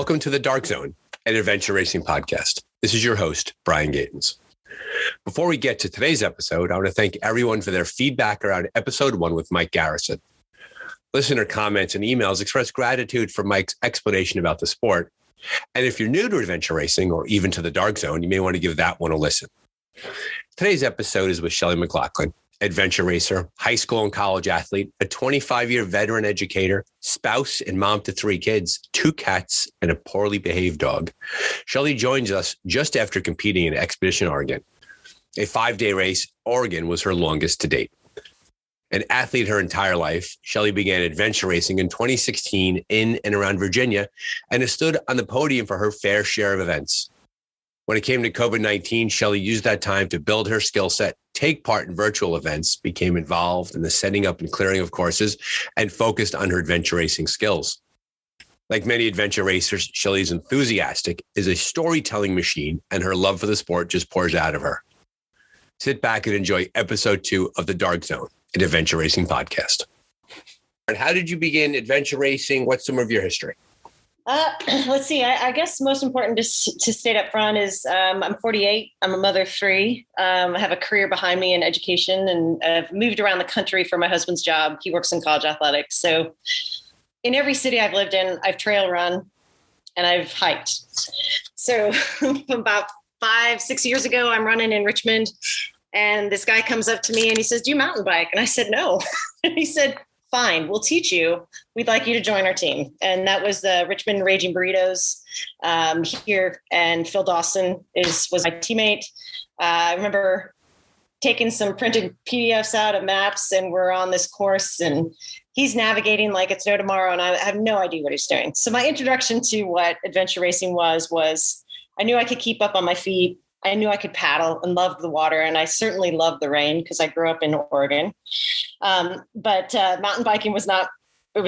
Welcome to the Dark Zone, an adventure racing podcast. This is your host, Brian Gatens. Before we get to today's episode, I want to thank everyone for their feedback around episode 1 with Mike Garrison. Listener comments and emails express gratitude for Mike's explanation about the sport. And if you're new to adventure racing or even to the Dark Zone, you may want to give that one a listen. Today's episode is with Shelley McLaughlin, adventure racer, high school and college athlete, a 25-year veteran educator, spouse and mom to 3 kids, 2 cats, and a poorly behaved dog. Shelley joins us just after competing in Expedition Oregon. A 5-day race, Oregon was her longest to date. An athlete her entire life, Shelley began adventure racing in 2016 in and around Virginia and has stood on the podium for her fair share of events. When it came to COVID-19, Shelley used that time to build her skill set, take part in virtual events, became involved in the setting up and clearing of courses, and focused on her adventure racing skills. Like many adventure racers, Shelley's enthusiastic, is a storytelling machine, and her love for the sport just pours out of her. Sit back and enjoy episode 2 of The Dark Zone, an adventure racing podcast. And how did you begin adventure racing? What's some of your history? Let's see. I guess most important to state up front is I'm 48. I'm a mother of 3. I have a career behind me in education, and I've moved around the country for my husband's job. He works in college athletics. So in every city I've lived in, I've trail run and I've hiked. So about 5-6 years ago, I'm running in Richmond, and this guy comes up to me and he says, "Do you mountain bike?" And I said, "No." And he said, "Fine, we'll teach you. We'd like you to join our team." And that was the Richmond Raging Burritos here. And Phil Dawson was my teammate. I remember taking some printed PDFs out of maps, and we're on this course, and he's navigating like it's no tomorrow. And I have no idea what he's doing. So my introduction to what adventure racing was I knew I could keep up on my feet. I knew I could paddle and loved the water. And I certainly loved the rain because I grew up in Oregon. But mountain biking was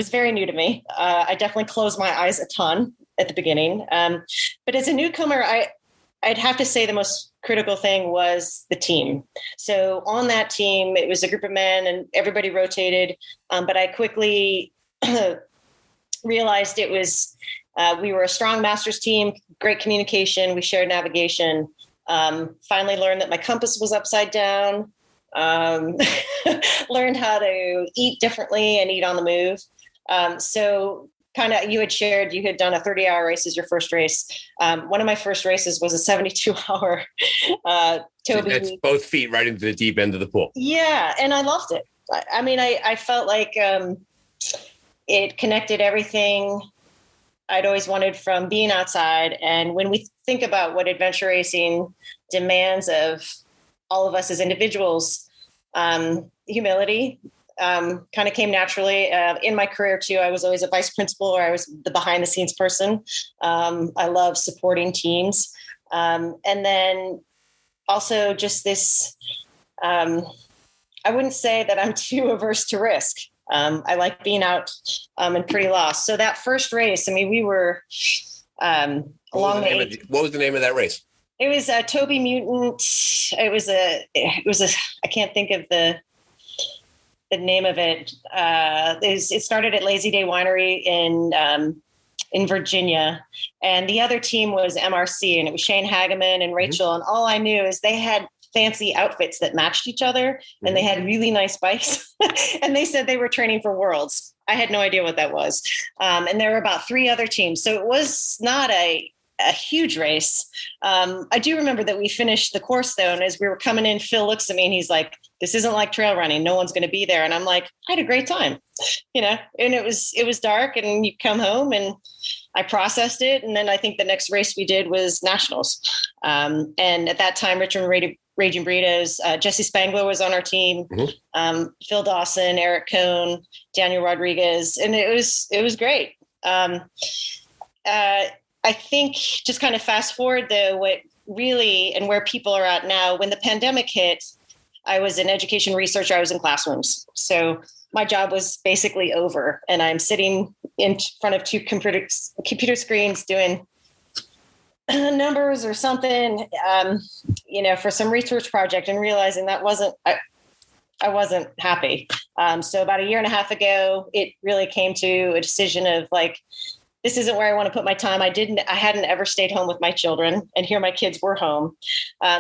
very new to me. I definitely closed my eyes a ton at the beginning. But as a newcomer, I'd have to say the most critical thing was the team. So on that team, it was a group of men and everybody rotated. But I quickly realized we were a strong masters team, great communication. We shared navigation. Finally learned that my compass was upside down. Learned how to eat differently and eat on the move. So kind of, you had shared, you had done a 30-hour race as your first race. One of my first races was a 72-hour Toby. That's both feet right into the deep end of the pool. Yeah. And I loved it. I felt like it connected everything I'd always wanted from being outside. And when we think about what adventure racing demands of all of us as individuals, humility kind of came naturally. In my career too, I was always a vice principal, or I was the behind the scenes person. I love supporting teams. And then also just this, I wouldn't say that I'm too averse to risk. I like being out and pretty lost. So that first race, we were along what was the name of that race? It was a Toby Mutant. It was I can't think of the name of it. It started at Lazy Day Winery in Virginia, and the other team was MRC, and it was Shane Hageman and Rachel. Mm-hmm. And all I knew is they had fancy outfits that matched each other, and they had really nice bikes. And they said they were training for Worlds. I had no idea what that was. And there were about 3 other teams. So it was not a huge race. I do remember that we finished the course though. And as we were coming in, Phil looks at me and he's like, "This isn't like trail running. No one's going to be there." And I'm like, I had a great time, and it was dark, and you come home, and I processed it. And then I think the next race we did was nationals. And at that time, Richmond Raging Burritos, Jesse Spangler was on our team. Mm-hmm. Phil Dawson, Eric Cohn, Daniel Rodriguez. And it was great. I think just kind of fast forward though, what really, and where people are at now, when the pandemic hit, I was an education researcher. I was in classrooms. So my job was basically over, and I'm sitting in front of 2 computer screens doing numbers or something, for some research project, and realizing that I wasn't happy. So about a year and a half ago, it really came to a decision of like, this isn't where I want to put my time. I hadn't ever stayed home with my children, and here my kids were home.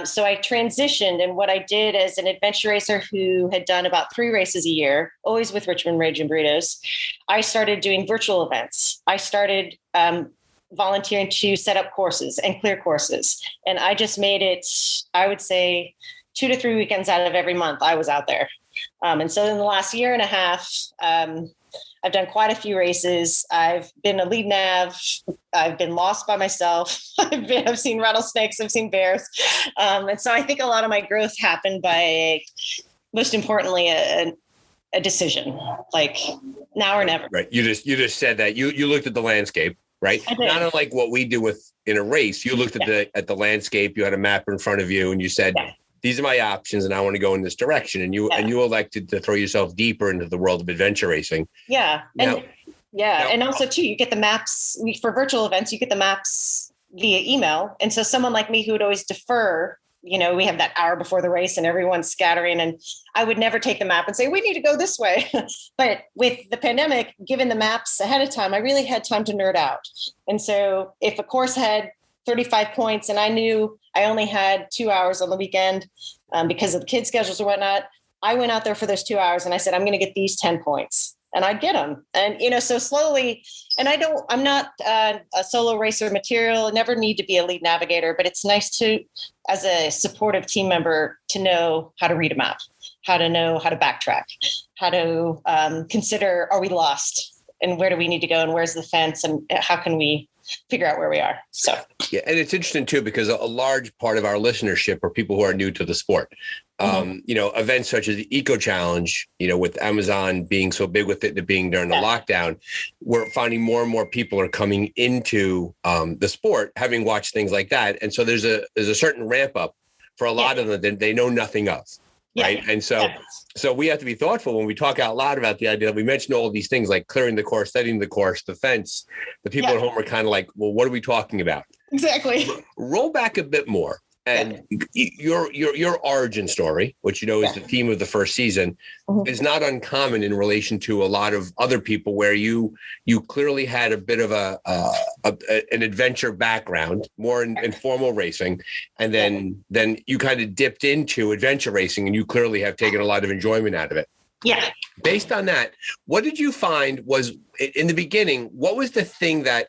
So I transitioned, and what I did as an adventure racer who had done about 3 races a year, always with Richmond Raging Burritos, I started doing virtual events. I started volunteering to set up courses and clear courses. And I just made it, I would say, 2 to 3 weekends out of every month I was out there. And so in the last year and a half, I've done quite a few races. I've been a lead nav. I've been lost by myself. I've seen rattlesnakes. I've seen bears. And so I think a lot of my growth happened by, most importantly, a decision, like now or never. Right. You just said that you looked at the landscape, right? Not unlike what we do in a race. You looked at the landscape. You had a map in front of you, and you said, these are my options, and I want to go in this direction. And you elected to throw yourself deeper into the world of adventure racing. Yeah. And also too, you get the maps for virtual events. You get the maps via email. And so someone like me who would always defer, we have that hour before the race and everyone's scattering, and I would never take the map and say, we need to go this way. But with the pandemic, given the maps ahead of time, I really had time to nerd out. And so if a course had 35 points and I knew I only had 2 hours on the weekend because of the kids' schedules or whatnot, I went out there for those 2 hours and I said, I'm going to get these 10 points, and I'd get them. And, so slowly, and I'm not a solo racer material, never need to be a lead navigator, but it's nice to, as a supportive team member, to know how to read a map, how to know how to backtrack, how to consider, are we lost, and where do we need to go, and where's the fence, and how can we figure out where we are. So yeah, and it's interesting too, because a large part of our listenership are people who are new to the sport. Events such as the Eco Challenge, with Amazon being so big with it, being during the lockdown, we're finding more and more people are coming into the sport, having watched things like that. And so there's a certain ramp up for a lot of them that they know nothing of. Right. And so we have to be thoughtful when we talk out loud about the idea that we mentioned all of these things like clearing the course, setting the course, the fence. The people at home are kind of like, well, what are we talking about? Exactly. Roll back a bit more. And your origin story, which is the theme of the first season, is not uncommon in relation to a lot of other people, where you clearly had a bit of an adventure background, more in formal racing, and then you kind of dipped into adventure racing, and you clearly have taken a lot of enjoyment out of it. Yeah. Based on that, what did you find was in the beginning? What was the thing that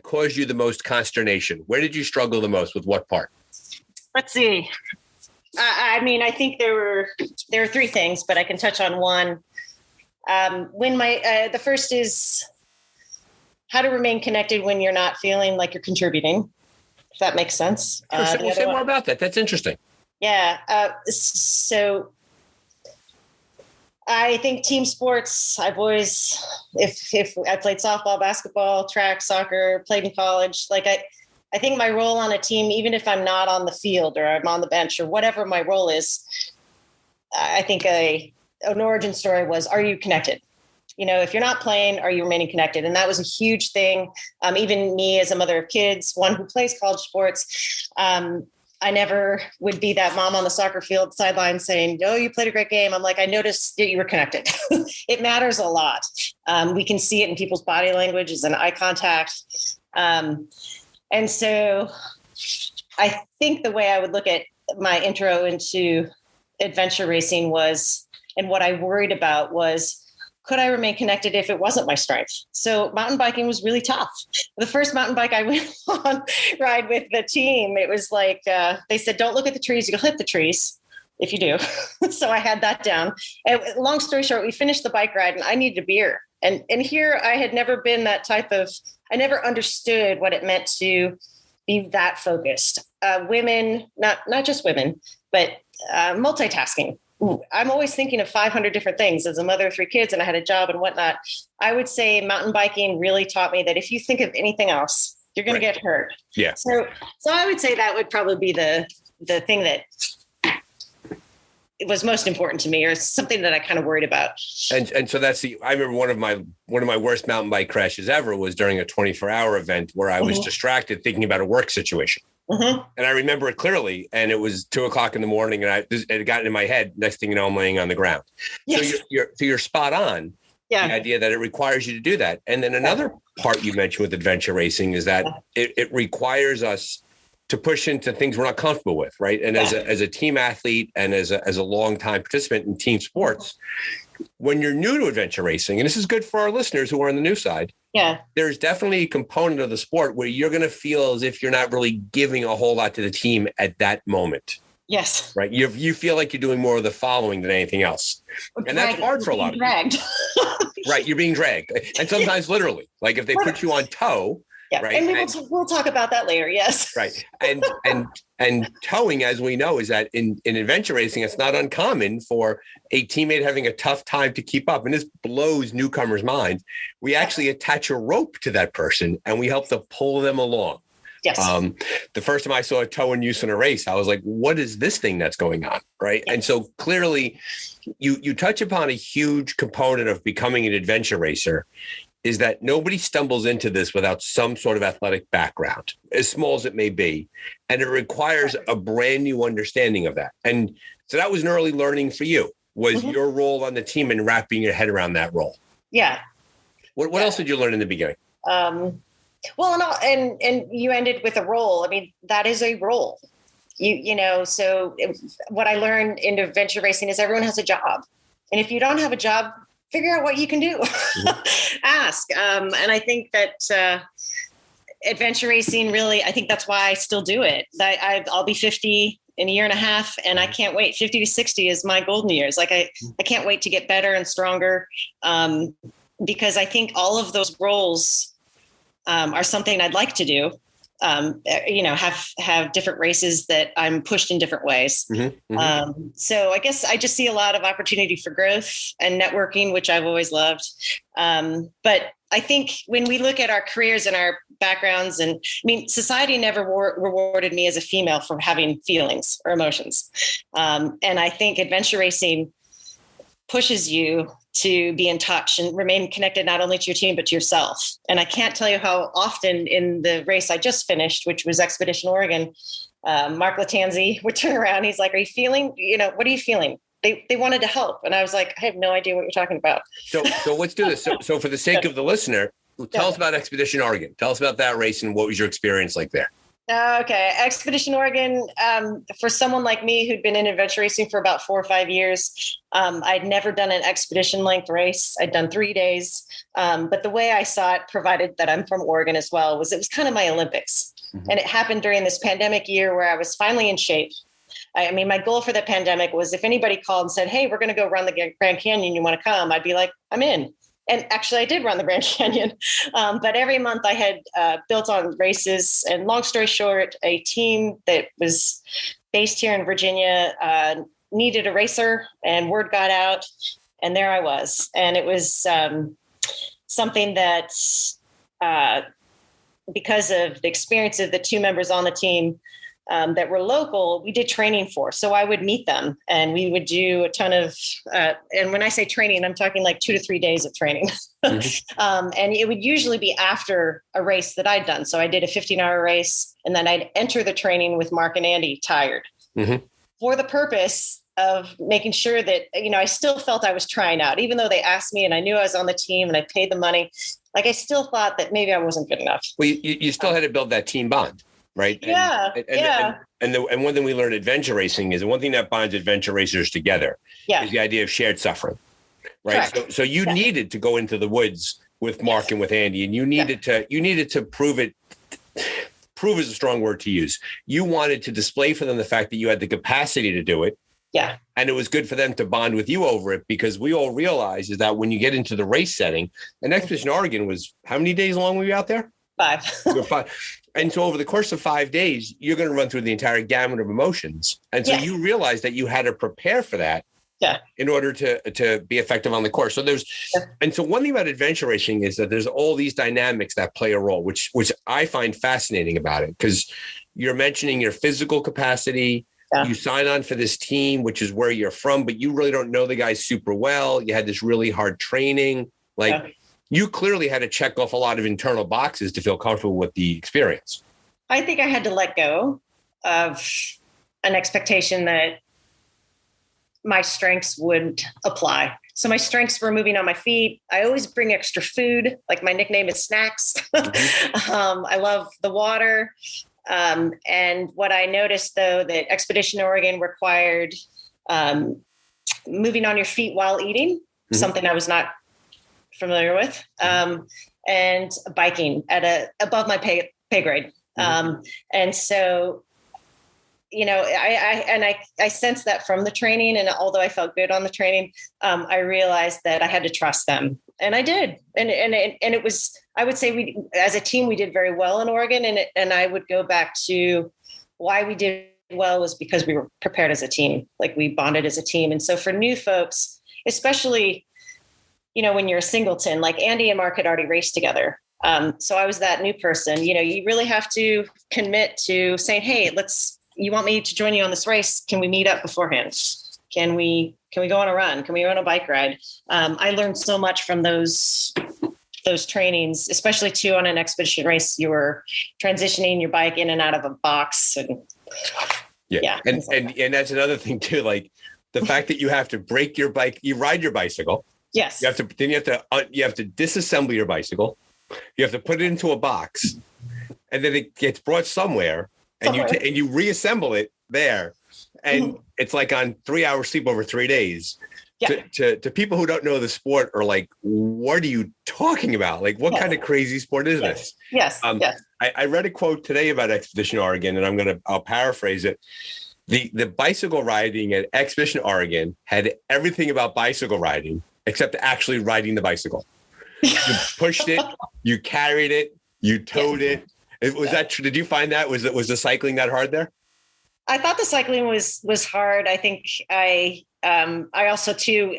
caused you the most consternation? Where did you struggle the most with what part? Let's see. I think there were 3 things, but I can touch on one. When the first is how to remain connected when you're not feeling like you're contributing, if that makes sense. Say more about that. That's interesting. Yeah. So I think team sports, I've always, if I played softball, basketball, track, soccer, played in college, I think my role on a team, even if I'm not on the field or I'm on the bench or whatever my role is, I think an origin story was, are you connected? If you're not playing, are you remaining connected? And that was a huge thing. Even me as a mother of kids, one who plays college sports, I never would be that mom on the soccer field sideline saying, oh, you played a great game. I'm like, I noticed that you were connected. It matters a lot. We can see it in people's body language and eye contact. And so I think the way I would look at my intro into adventure racing was, and what I worried about was, could I remain connected if it wasn't my strength? So mountain biking was really tough. The first mountain bike I went on ride with the team, it was like, they said, don't look at the trees, you'll hit the trees if you do. So I had that down. And long story short, we finished the bike ride and I needed a beer. And here I had never been that type of, I never understood what it meant to be that focused. Women, not just women, but multitasking. I'm always thinking of 500 different things as a mother of 3 kids and I had a job and whatnot. I would say mountain biking really taught me that if you think of anything else, you're going to get hurt. Yeah. So I would say that would probably be the thing that it was most important to me, or something that I kind of worried about. And so I remember one of my worst mountain bike crashes ever was during a 24-hour event where I was distracted thinking about a work situation. And I remember it clearly, and it was 2:00 in the morning, and it got in my head. Next thing you know, I'm laying on the ground. Yes. So you're spot on. Yeah. The idea that it requires you to do that. And then another part you mentioned with adventure racing is that it requires us to push into things we're not comfortable with, right? And as a team athlete and as a longtime participant in team sports, when you're new to adventure racing, and this is good for our listeners who are on the new side, there's definitely a component of the sport where you're going to feel as if you're not really giving a whole lot to the team at that moment. Yes. Right. You feel like you're doing more of the following than anything else. And that's hard for a lot of people. Right. You're being dragged. And sometimes literally, like if they put you on tow. Yeah. Right. And we'll talk about that later. Yes. Right. And towing, as we know, is that in adventure racing, it's not uncommon for a teammate having a tough time to keep up. And this blows newcomers' minds. We actually attach a rope to that person and we help to pull them along. Yes. The first time I saw a tow in use in a race, I was like, what is this thing that's going on? Right. Yes. And so clearly you touch upon a huge component of becoming an adventure racer is that nobody stumbles into this without some sort of athletic background, as small as it may be. And it requires a brand new understanding of that. And so that was an early learning for you, was your role on the team and wrapping your head around that role. Yeah. What else did you learn in the beginning? Well, and you ended with a role. I mean, that is a role. So what I learned in adventure racing is everyone has a job. And if you don't have a job, figure out what you can do. Ask. And I think that adventure racing really, I think that's why I still do it. I'll be 50 in a year and a half, and I can't wait. 50 to 60 is my golden years. Like I can't wait to get better and stronger, because I think all of those roles are something I'd like to do. Have different races that I'm pushed in different ways. So I guess I just see a lot of opportunity for growth and networking, which I've always loved. But I think when we look at our careers and our backgrounds, and I mean, society never rewarded me as a female for having feelings or emotions. And I think adventure racing pushes you to be in touch and remain connected, not only to your team, but to yourself. And I can't tell you how often in the race I just finished, which was Expedition Oregon, Mark Latanzi would turn around. He's like, are you feeling, what are you feeling? They wanted to help. And I was like, I have no idea what you're talking about. So let's do this. So for the sake of the listener, tell us about Expedition Oregon. Tell us about that race and what was your experience like there? Okay. Expedition Oregon, for someone like me who'd been in adventure racing for about 4 or 5 years, I'd never done an expedition length race. I'd done 3 days. But the way I saw it, provided that I'm from Oregon as well, was it was kind of my Olympics. And it happened during this pandemic year where I was finally in shape. I mean, my goal for the pandemic was if anybody called and said, hey, we're going to go run the Grand Canyon, you want to come? I'd be like, I'm in. And actually, I did run the Grand Canyon, but every month I had built on races. And long story short, a team that was based here in Virginia needed a racer, and word got out, and there I was. And it was something that, because of the experience of the 2 members on the team that were local, we did training for. So I would meet them and we would do a ton of, and when I say training, I'm talking like 2 to 3 days of training. And it would usually be after a race that I'd done. So I did a 15-hour race, and then I'd enter the training with Mark and Andy tired for the purpose of making sure that, I still felt I was trying out, even though they asked me and I knew I was on the team and I paid the money. Like I still thought that maybe I wasn't good enough. Well, you still had to build that team bond. Right. And one thing we learned adventure racing is the one thing that binds adventure racers together is the idea of shared suffering. Right. Correct. So you needed to go into the woods with Mark and with Andy, and you needed to prove it. Prove is a strong word to use. You wanted to display for them the fact that you had the capacity to do it. Yeah. And it was good for them to bond with you over it, because we all realize is that when you get into the race setting, and Expedition Oregon was, how many days long were you out there? 5. And so over the course of 5 days, you're going to run through the entire gamut of emotions. And so you realize that you had to prepare for that in order to be effective on the course. So and so one thing about adventure racing is that there's all these dynamics that play a role, which I find fascinating about it, because you're mentioning your physical capacity. Yeah. You sign on for this team, which is where you're from, but you really don't know the guys super well. You had this really hard training. You clearly had to check off a lot of internal boxes to feel comfortable with the experience. I think I had to let go of an expectation that my strengths would apply. So my strengths were moving on my feet. I always bring extra food. Like my nickname is Snacks. I love the water. And what I noticed though, that Expedition Oregon required moving on your feet while eating, something I was not familiar with, and biking at above my pay grade. And so, I sensed that from the training. And although I felt good on the training, I realized that I had to trust them, and I did. And it was, I would say as a team, we did very well in Oregon. And I would go back to why we did well was because we were prepared as a team, like we bonded as a team. And so for new folks, especially, when you're a singleton, like Andy and Mark had already raced together. So I was that new person. You really have to commit to saying, hey, you want me to join you on this race? Can we meet up beforehand? Can we go on a run? Can we run a bike ride? I learned so much from those trainings, especially too on an expedition race. You were transitioning your bike in and out of a box. And And that's another thing too, like the fact that you have to break your bike, you ride your bicycle. Yes. You have to disassemble your bicycle. You have to put it into a box, and then it gets brought somewhere, and you reassemble it there. And it's like on 3 hours sleep over 3 days. Yeah. To people who don't know the sport are like, what are you talking about? Like, what kind of crazy sport is this? Yes. I read a quote today about Expedition Oregon, and I'll paraphrase it. The bicycle riding at Expedition Oregon had everything about bicycle riding except actually riding the bicycle. You pushed it, you carried it, you towed it. Was that true? Did you find that? Was the cycling that hard there? I thought the cycling was hard. I think I also too,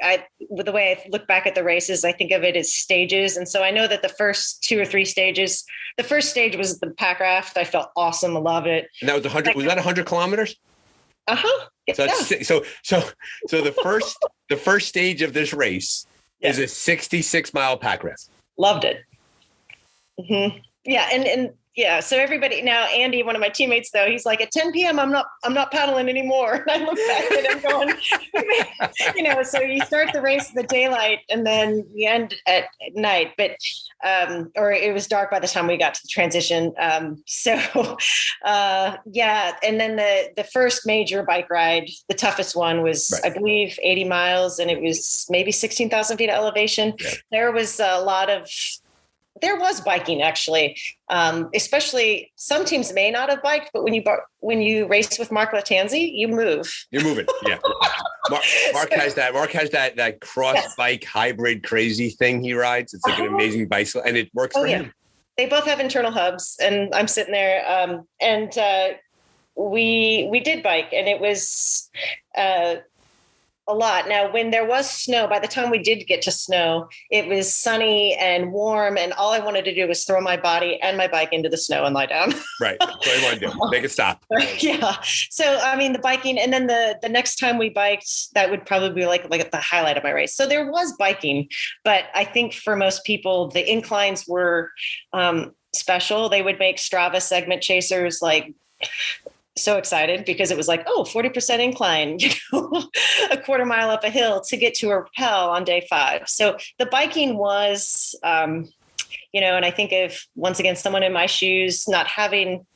with the way I look back at the races, I think of it as stages. And so I know that the first 2 or 3 stages, the first stage was the pack raft. I felt awesome. I love it. And that was 100. Was that 100 kilometers? So the first stage of this race is a 66-mile pack raft. Loved it. Yeah. And yeah. So everybody now, Andy, one of my teammates, though, he's like, at 10 p.m., I'm not paddling anymore. And I look back at him going, so you start the race in the daylight and then you end at night, but, or it was dark by the time we got to the transition. And then the first major bike ride, the toughest one was, I believe 80 miles, and it was maybe 16,000 feet of elevation. Yeah. There was biking, actually, especially some teams may not have biked, but when you race with Mark Latanzi, you move. You're moving, yeah. Mark has that cross bike hybrid crazy thing he rides. It's like an amazing bicycle, and it works for him. They both have internal hubs, and I'm sitting there, we did bike, and it was a lot. Now, when there was snow, by the time we did get to snow, it was sunny and warm, and all I wanted to do was throw my body and my bike into the snow and lie down. Right. That's what I want to do. Make it stop. Yeah. So, I mean, the biking, and then the next time we biked, that would probably be like the highlight of my race. So there was biking, but I think for most people, the inclines were special. They would make Strava segment chasers so excited because it was 40% incline, a quarter mile up a hill to get to a rappel on day 5. So the biking was, and I think if once again, someone in my shoes, not having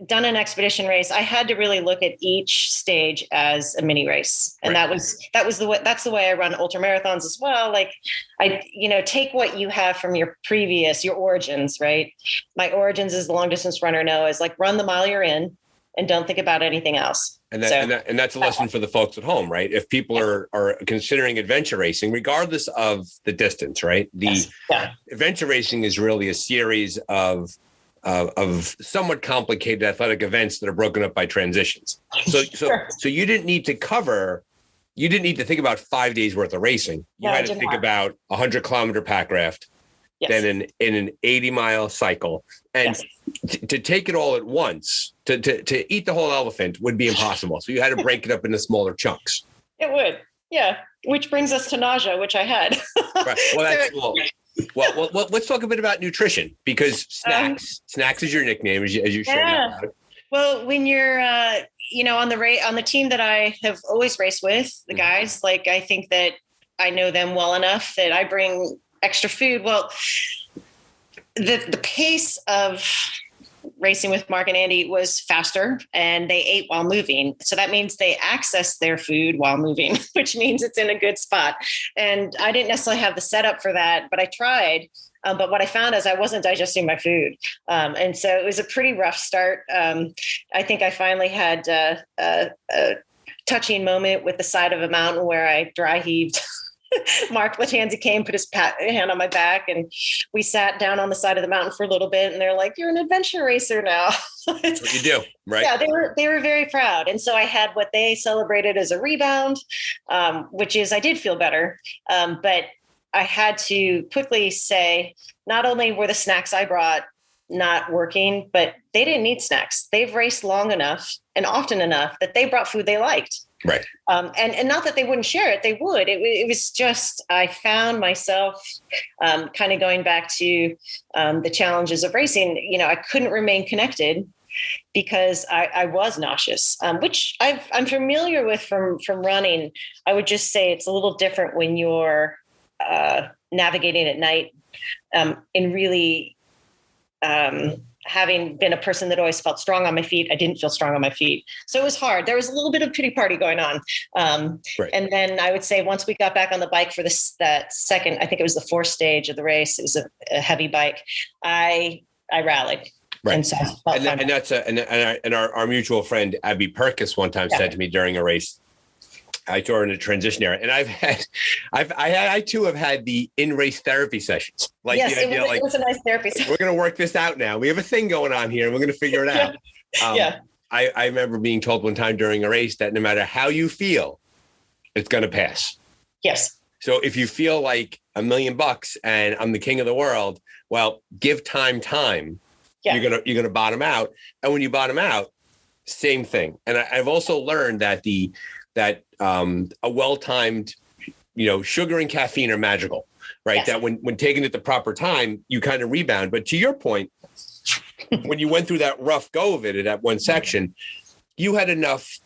done an expedition race, I had to really look at each stage as a mini race. And that's the way I run ultra marathons as well. Like take what you have from your origins, right? My origins as the long distance runner is run the mile you're in and don't think about anything else. And that's a lesson for the folks at home, right? If people are considering adventure racing, regardless of the distance, right? Adventure racing is really a series of somewhat complicated athletic events that are broken up by transitions. So you didn't need to think about 5 days worth of racing. You had to think about 100-kilometer pack raft, then in an 80-mile cycle. And to take it all at once, to eat the whole elephant would be impossible. So you had to break it up into smaller chunks. It would. Yeah. Which brings us to nausea, which I had. Right. Well, let's talk a bit about nutrition, because Snacks is your nickname, as you shared about it. Well, when you're, on the team that I have always raced with, the guys, I think that I know them well enough that I bring extra food. Well, the pace of racing with Mark and Andy was faster, and they ate while moving. So that means they access their food while moving, which means it's in a good spot. And I didn't necessarily have the setup for that, but I tried. But what I found is I wasn't digesting my food. And so it was a pretty rough start. I think I finally had a touching moment with the side of a mountain where I dry heaved. Mark Latanzi came, put his hand on my back, and we sat down on the side of the mountain for a little bit. And they're like, "You're an adventure racer now." That's what you do, right? Yeah, they were very proud. And so I had what they celebrated as a rebound, which is I did feel better. But I had to quickly say, not only were the snacks I brought not working, but they didn't need snacks. They've raced long enough and often enough that they brought food they liked. Right. And not that they wouldn't share it, they would. It was just, I found myself kind of going back to the challenges of racing. You know, I couldn't remain connected because I was nauseous, which I'm familiar with from running. I would just say it's a little different when you're navigating at night and really having been a person that always felt strong on my feet, I didn't feel strong on my feet. So it was hard. There was a little bit of pity party going on. Right. And then I would say once we got back on the bike for that second, I think it was the fourth stage of the race, it was a heavy bike, I rallied. Right. And so our mutual friend, Abby Perkis, one time said to me during a race, I saw her in a transition era, and I too have had the in-race therapy sessions. Like, yes, it was a nice therapy session. We're going to work this out now. We have a thing going on here, and we're going to figure it out. I remember being told one time during a race that no matter how you feel, it's going to pass. Yes. So if you feel like $1 million and I'm the king of the world, well, give time. Yeah. You're gonna bottom out, and when you bottom out, same thing. And I've also learned that a well-timed, sugar and caffeine are magical, right? Yes. That when taken at the proper time, you kind of rebound. But to your point, when you went through that rough go of it at that one section, you had enough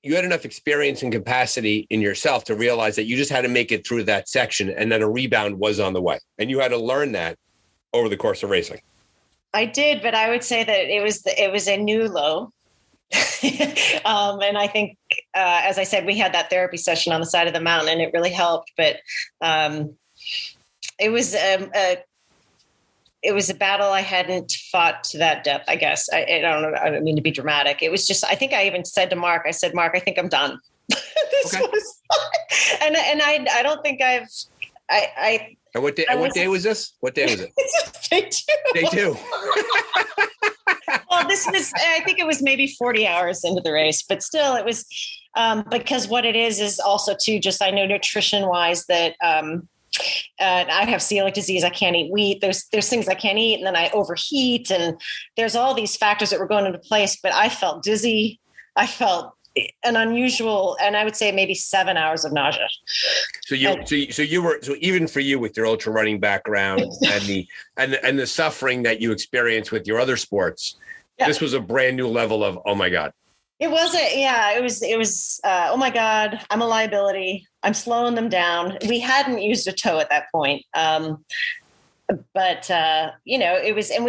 experience and capacity in yourself to realize that you just had to make it through that section, and then a rebound was on the way. And you had to learn that over the course of racing. I did, but I would say that it was a new low. And I think, as I said, we had that therapy session on the side of the mountain, and it really helped. But it was a battle I hadn't fought to that depth, I guess. I don't know. I don't mean to be dramatic. It was just, I think I even said to Mark, Mark, I think I'm done. And I don't think I've. And what day was this? What day was it? Day 2. Day 2. Well, I think it was maybe 40 hours into the race, but still it was, because what it is also too, just, I know nutrition wise that, I have celiac disease. I can't eat wheat. There's things I can't eat. And then I overheat, and there's all these factors that were going into place, but I felt dizzy. I felt an unusual, and I would say maybe 7 hours of nausea. So even for you with your ultra running background and the suffering that you experienced with your other sports, this was a brand new level of, oh my God. It was, oh my God, I'm a liability. I'm slowing them down. We hadn't used a tow at that point. But it was, and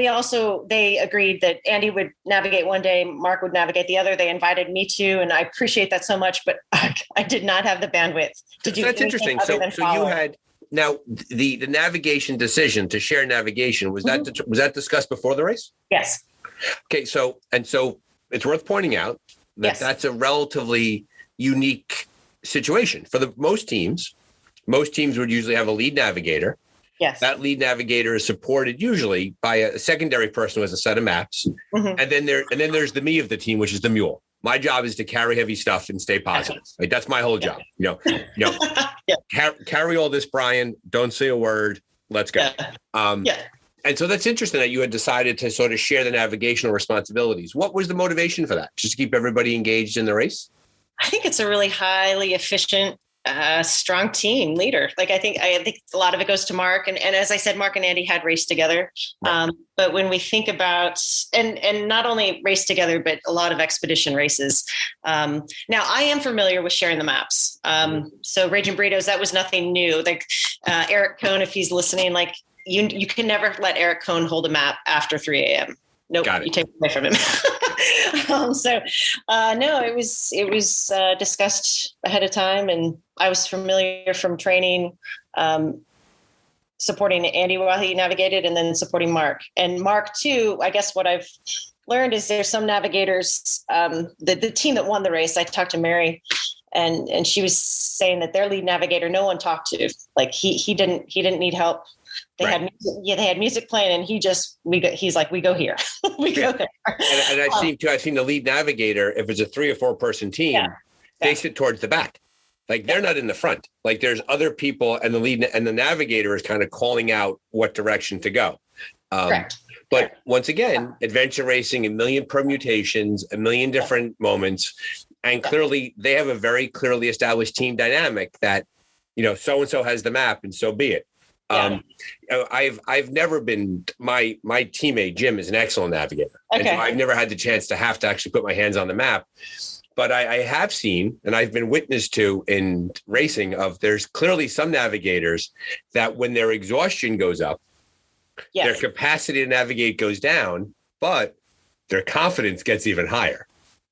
they agreed that Andy would navigate one day, Mark would navigate the other. They invited me to, and I appreciate that so much, but I did not have the bandwidth to do. That's interesting. So you had, now the navigation decision to share navigation, was that discussed before the race? Yes. Okay. So it's worth pointing out that that's a relatively unique situation for most teams. Most teams would usually have a lead navigator. Yes. That lead navigator is supported usually by a secondary person who has a set of maps. Mm-hmm. And then there's the me of the team, which is the mule. My job is to carry heavy stuff and stay positive. Right? That's my whole job. Carry all this, Brian. Don't say a word. Let's go. And so that's interesting that you had decided to sort of share the navigational responsibilities. What was the motivation for that? Just to keep everybody engaged in the race? I think it's a really highly efficient a strong team leader. Like I think a lot of it goes to Mark, and as I said, Mark and Andy had raced together. Right. But when we think about and not only race together, but a lot of expedition races. Now I am familiar with sharing the maps. So Raging Burritos, that was nothing new. Like Eric Cohn, if he's listening, like you can never let Eric Cohn hold a map after 3 a.m. Nope, you take it away from him. No, it was discussed ahead of time, and I was familiar from training, supporting Andy while he navigated, and then supporting Mark. And Mark too, I guess what I've learned is there's some navigators, the team that won the race. I talked to Mary, and she was saying that their lead navigator, no one talked to. Like he didn't need help. They had music playing, and he's like, we go here, we go there. And I've seen the lead navigator, if it's a 3 or 4 person team, face it towards the back. Like they're not in the front. Like there's other people, and the navigator is kind of calling out what direction to go. Correct. But once again, adventure racing, a million permutations, a million different moments. And clearly they have a very clearly established team dynamic that, so-and-so has the map, and so be it. I've never been, my teammate, Jim, is an excellent navigator. Okay. And so I've never had the chance to have to actually put my hands on the map. But I have seen, and I've been witness to in racing, there's clearly some navigators that when their exhaustion goes up, their capacity to navigate goes down, but their confidence gets even higher.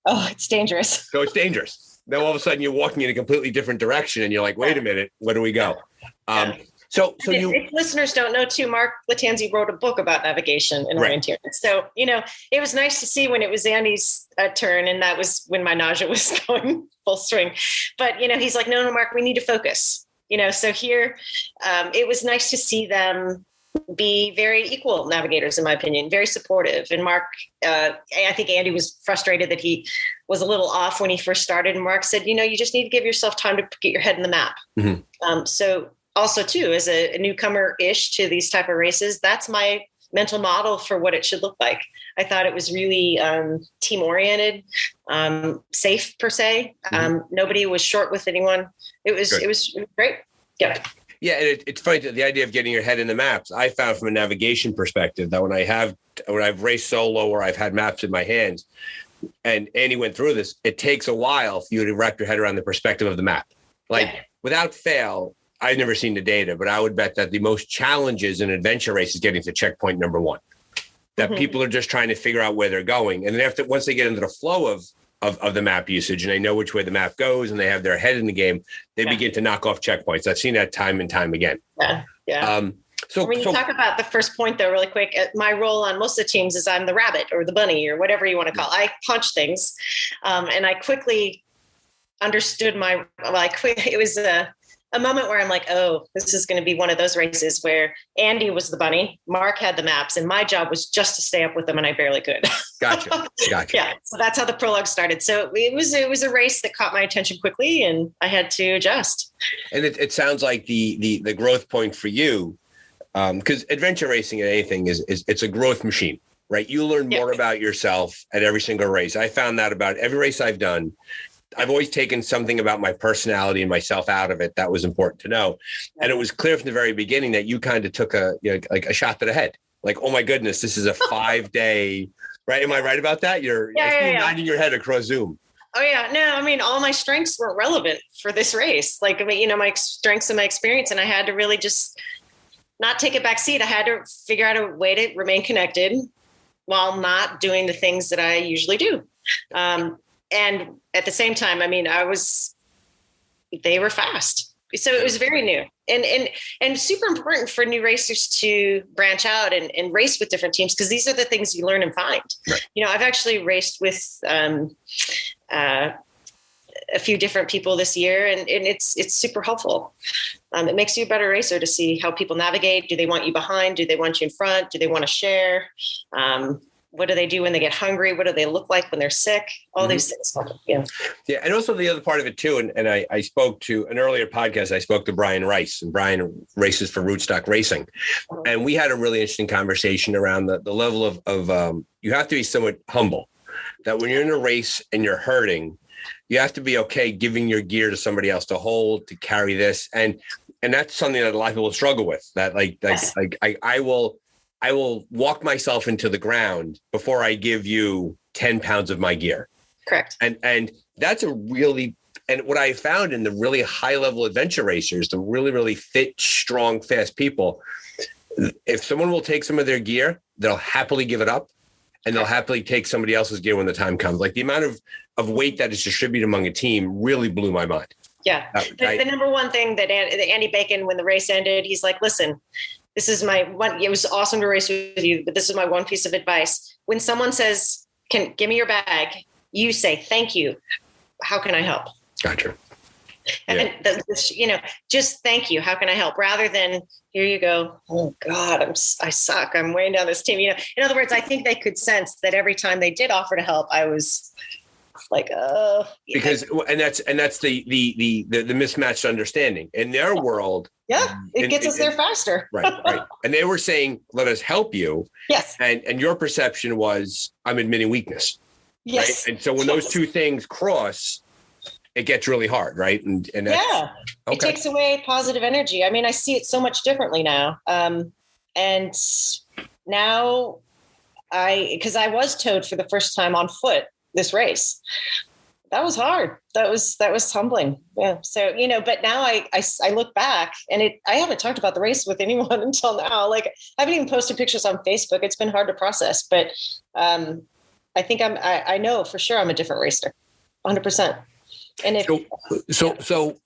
Oh, it's dangerous. So it's dangerous. Then all of a sudden you're walking in a completely different direction, and you're like, wait a minute, where do we go? So if listeners don't know too, Mark Latanzi wrote a book about navigation and orienteering. So, it was nice to see when it was Andy's turn, and that was when my nausea was going full swing. But, he's like, no, Mark, we need to focus. So here it was nice to see them be very equal navigators, in my opinion, very supportive. And Mark, I think Andy was frustrated that he was a little off when he first started. And Mark said, you just need to give yourself time to get your head in the map. Mm-hmm. So also too, as a newcomer-ish to these type of races, that's my mental model for what it should look like. I thought it was really team-oriented, safe per se. Nobody was short with anyone. It was great. Yeah. Yeah, and it's funny, the idea of getting your head in the maps. I found from a navigation perspective that when I've raced solo or I've had maps in my hands, and Andy went through this, it takes a while for you to wrap your head around the perspective of the map. Without fail, I've never seen the data, but I would bet that the most challenges in adventure race is getting to checkpoint number 1. That people are just trying to figure out where they're going. And then once they get into the flow of the map usage, and they know which way the map goes, and they have their head in the game, they begin to knock off checkpoints. I've seen that time and time again. So when you talk about the first point, though, really quick, my role on most of the teams is I'm the rabbit or the bunny or whatever you want to call it. I punch things, and I quickly understood it was a moment where I'm like, oh, this is going to be one of those races where Andy was the bunny, Mark had the maps, and my job was just to stay up with them, and I barely could. Gotcha. Yeah, so that's how the prologue started. So it was a race that caught my attention quickly, and I had to adjust. And it sounds like the growth point for you, because adventure racing and anything is it's a growth machine, right? You learn more about yourself at every single race. I found that about every race I've done. I've always taken something about my personality and myself out of it that was important to know. And it was clear from the very beginning that you kind of took a shot to the head. Like, oh my goodness, this is a 5-day, right? Am I right about that? You're nodding your head across Zoom. Oh yeah. No, I mean, all my strengths weren't relevant for this race. Like, I mean, my strengths and my experience, and I had to really just not take a back seat. I had to figure out a way to remain connected while not doing the things that I usually do. And at the same time, I mean, they were fast. So it was very new and super important for new racers to branch out and race with different teams, because these are the things you learn and find. Right. I've actually raced with a few different people this year, and it's super helpful. It makes you a better racer to see how people navigate. Do they want you behind? Do they want you in front? Do they want to share? What do they do when they get hungry? What do they look like when they're sick? All these things. Yeah. Yeah. And also the other part of it too. And I spoke to an earlier podcast. I spoke to Brian Rice, and Brian races for Rootstock Racing. And we had a really interesting conversation around the level of you have to be somewhat humble, that when you're in a race and you're hurting, you have to be okay giving your gear to somebody else to hold, to carry this. And that's something that a lot of people struggle with, that I will walk myself into the ground before I give you 10 pounds of my gear. Correct. And that's and what I found in the really high level adventure racers, the really, really fit, strong, fast people, if someone will take some of their gear, they'll happily give it up, and they'll happily take somebody else's gear when the time comes. Like the amount of weight that is distributed among a team really blew my mind. Yeah. The number one thing that Andy Bacon, when the race ended, he's like, listen, this is my one. It was awesome to race with you, but this is my one piece of advice. When someone says, give me your bag, you say, thank you. How can I help? Gotcha. And just thank you. How can I help? Rather than, here you go. Oh God, I suck. I'm weighing down this team. In other words, I think they could sense that every time they did offer to help, I was like, oh, because that's the mismatched understanding in their world. Yeah, it gets us there faster. Right. And they were saying, let us help you. Yes. And your perception was, I'm admitting weakness. Yes. Right? And so when those two things cross, it gets really hard, right? And okay. It takes away positive energy. I mean, I see it so much differently now. And now because I was towed for the first time on foot this race. That was hard. That was humbling. Yeah. So, but now I look back and I haven't talked about the race with anyone until now. Like I haven't even posted pictures on Facebook. It's been hard to process, but I think I know for sure I'm a different racer, 100%. And so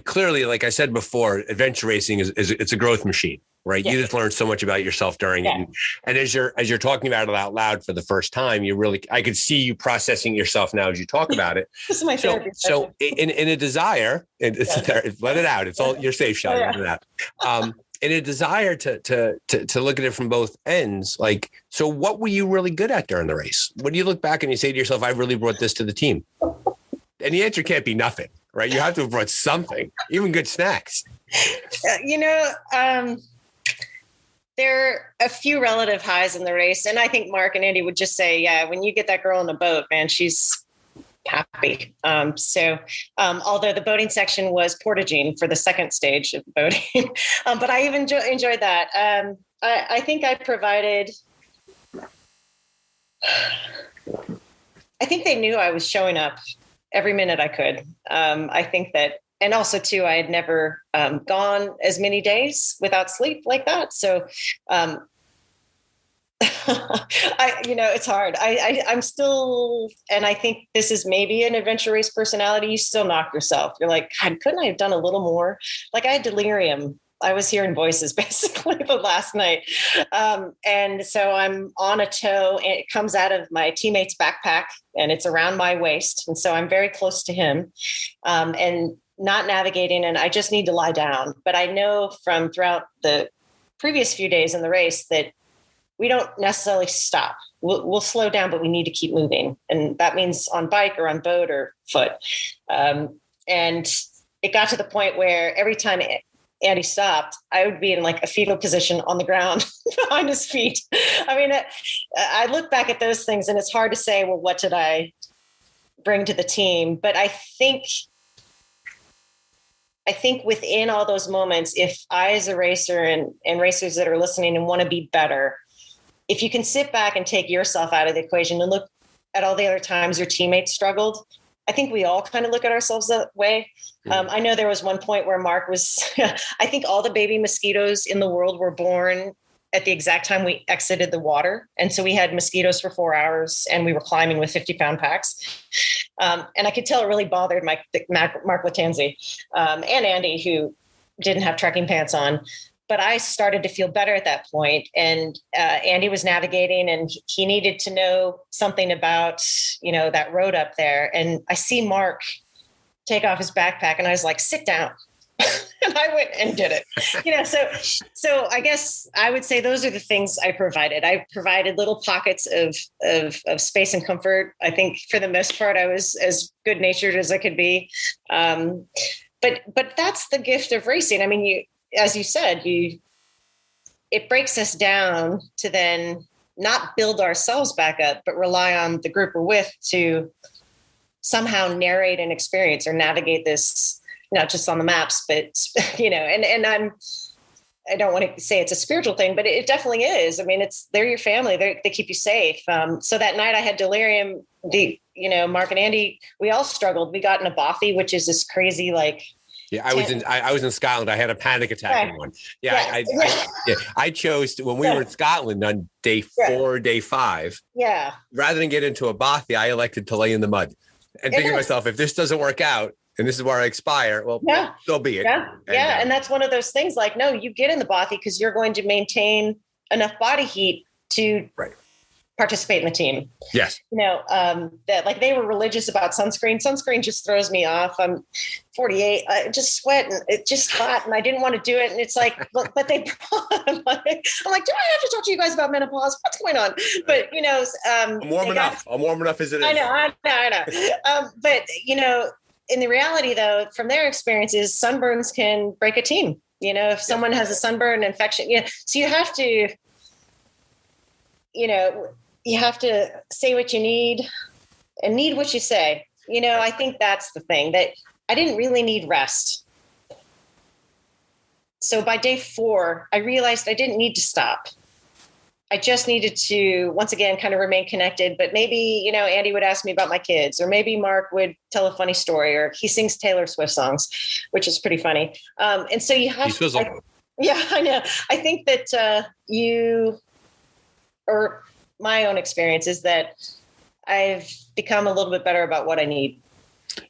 clearly, like I said before, adventure racing it's a growth machine, right? Yeah. You just learn so much about yourself during it. And as you're talking about it out loud for the first time, I could see you processing yourself now as you talk about it. This is my therapy. So in a desire, let it out. It's all you're safe, Shelley. Let it out. In a desire to look at it from both ends, like, so what were you really good at during the race? When you look back and you say to yourself, I really brought this to the team. And the answer can't be nothing, right? You have to have brought something, even good snacks. There are a few relative highs in the race. And I think Mark and Andy would just say, yeah, when you get that girl in the boat, man, she's happy. Although the boating section was portaging for the second stage of boating, but I even enjoyed that. I think I provided... I think they knew I was showing up every minute I could. I think that, and also too, I had never gone as many days without sleep like that. So, it's hard. I'm still, and I think this is maybe an adventure race personality. You still knock yourself. You're like, God, couldn't I have done a little more? Like I had delirium. I was hearing voices basically the last night. And so I'm on a tow and it comes out of my teammate's backpack and it's around my waist. And so I'm very close to him and not navigating. And I just need to lie down. But I know from throughout the previous few days in the race that we don't necessarily stop. We'll slow down, but we need to keep moving. And that means on bike or on boat or foot. And it got to the point where every time Andy stopped, I would be in like a fetal position on the ground behind his feet. I mean, I look back at those things and it's hard to say, well, what did I bring to the team? But I think within all those moments, if I as a racer and racers that are listening and want to be better, if you can sit back and take yourself out of the equation and look at all the other times your teammates struggled, I think we all kind of look at ourselves that way. I know there was one point where Mark was, I think all the baby mosquitoes in the world were born at the exact time we exited the water. And so we had mosquitoes for 4 hours and we were climbing with 50-pound packs. And I could tell it really bothered Mark Latanzi and Andy, who didn't have trekking pants on. But I started to feel better at that point. And Andy was navigating and he needed to know something about, that road up there. And I see Mark take off his backpack and I was like, sit down. And I went and did it. So I guess I would say those are the things I provided. I provided little pockets of space and comfort. I think for the most part, I was as good natured as I could be. But that's the gift of racing. I mean, as you said, it breaks us down to then not build ourselves back up, but rely on the group we're with to somehow narrate an experience or navigate this, not just on the maps, but, and I don't want to say it's a spiritual thing, but it definitely is. I mean, they're your family. They keep you safe. So that night I had delirium. Mark and Andy, we all struggled. We got in a bothy, which is this crazy, I was in Scotland. I had a panic attack in one. I chose when we were in Scotland on day 4, day 5. Yeah. Rather than get into a bothy, I elected to lay in the mud and think to myself, if this doesn't work out, and this is where I expire, well, so be it. Yeah. And that's one of those things no, you get in the bothy because you're going to maintain enough body heat to participate in the team. Yes. That they were religious about sunscreen. Sunscreen just throws me off. I'm 48. I just sweat and it's just hot and I didn't want to do it. And it's but they, I'm like, do I have to talk to you guys about menopause? What's going on? But, I'm warm enough. I'm warm enough as it is. I know. But, in the reality, though, from their experiences, sunburns can break a team. If someone has a sunburn infection, so you have to, you have to say what you need and need what you say. I think that's the thing, that I didn't really need rest. So by day 4, I realized I didn't need to stop. I just needed to, once again, kind of remain connected. But maybe, Andy would ask me about my kids, or maybe Mark would tell a funny story, or he sings Taylor Swift songs, which is pretty funny. And so you have to, I know. I think that or my own experience is that I've become a little bit better about what I need.